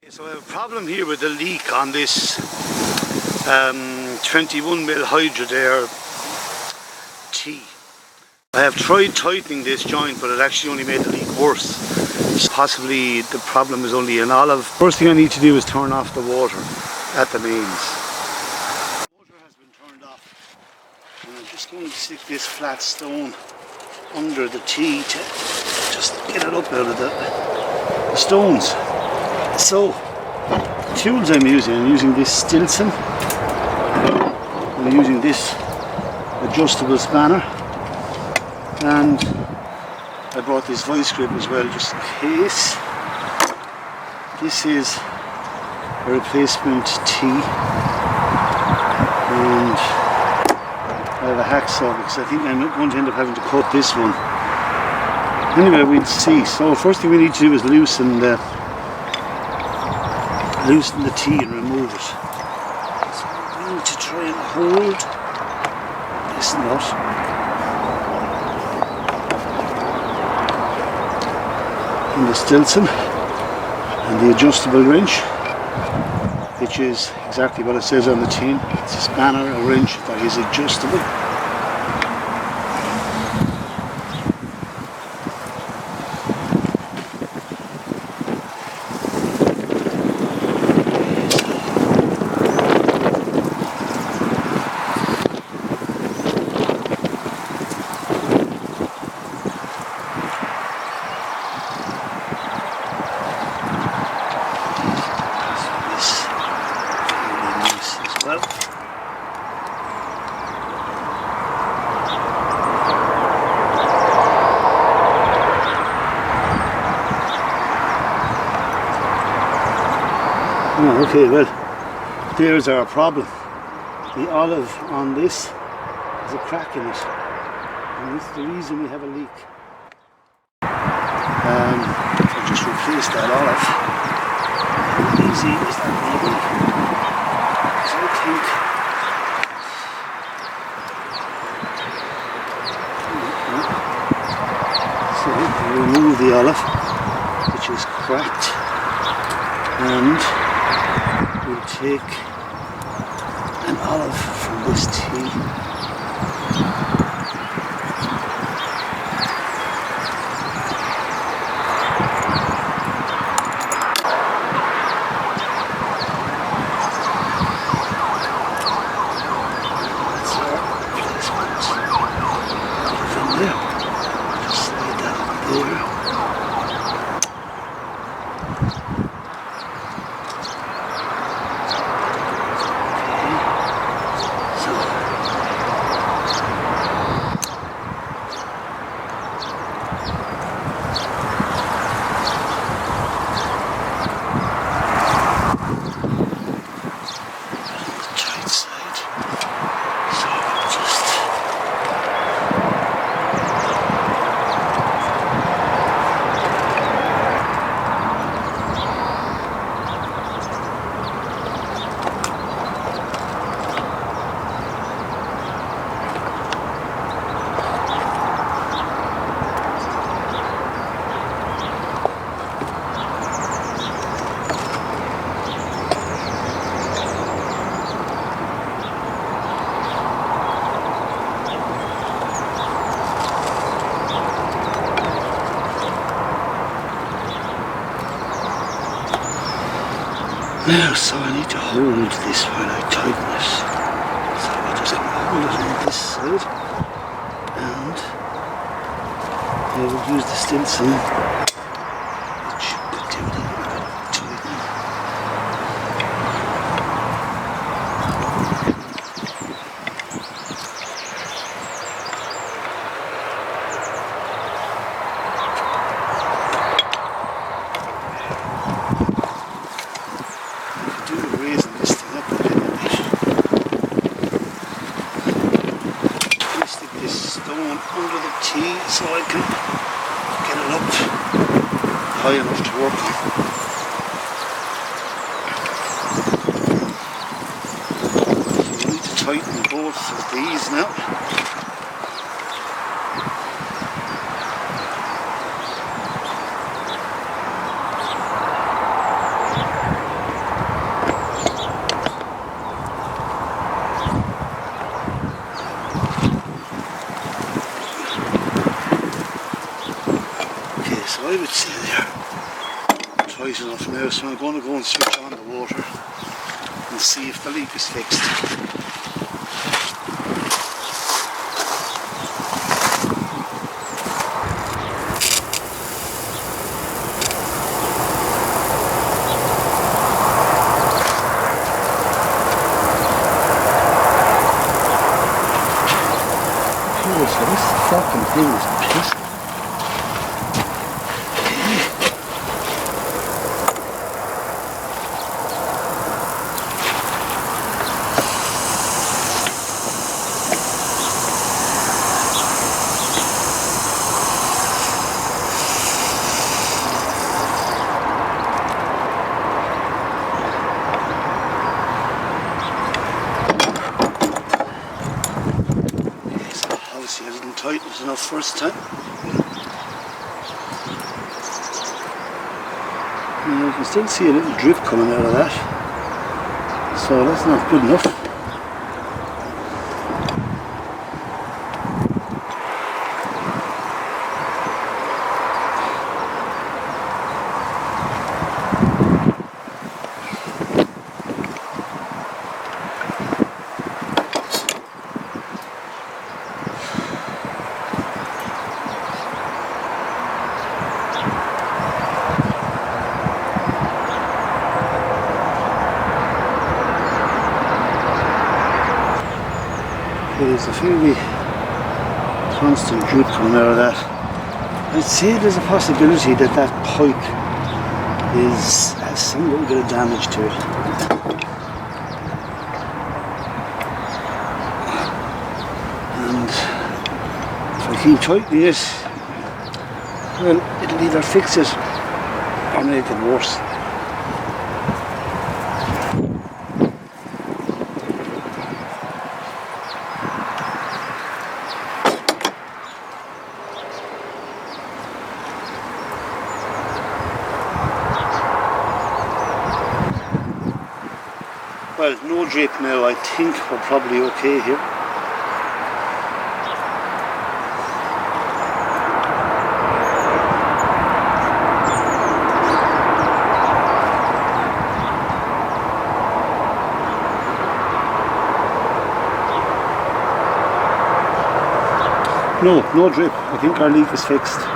So I have a problem here with the leak on this 21mm hydrodare T. I have tried tightening this joint, but it actually only made the leak worse. So possibly the problem is only an olive. First thing I need to do is turn off the water at the mains. The water has been turned off, and I'm just going to stick this flat stone under the T to just get it up out of the stones. So, the tools I'm using this Stilson, I'm using this adjustable spanner, and I brought this vice grip as well just in case. This is a replacement T, and I have a hacksaw because I think I'm going to end up having to cut this one. Anyway, we'll see. So first thing we need to do is loosen the T and remove it. So I'm going to try and hold this nut. And the Stilson and the adjustable wrench, which is exactly what it says on the tin. It's a spanner, a wrench that is adjustable. Okay, well, there's our problem. The olive on this has a crack in it, and it's the reason we have a leak. I'll just replace that olive. How easy is that going to be? So I remove the olive, which is cracked, and we'll take an olive from this T. Now, so I need to hold this while I tighten it. So I just hold it on this side, and I will use the Stilson, which could do a little bit of tightening. Under the T so I can get it up high enough to work on. So we need to tighten both of these now. I would say there. Tight enough now, so I'm going to go and switch on the water and see if the leak is fixed. So this fucking thing is pissed. I didn't tighten it enough first time. You can still see a little drip coming out of that, so that's not good enough. There's a fairly constant drip coming out of that. I'd say there's a possibility that that pipe has some little bit of damage to it. And if I keep tightening it, well, it'll either fix it or make it worse. Well, no drip now. I think we're probably okay here. No drip. I think our leak is fixed.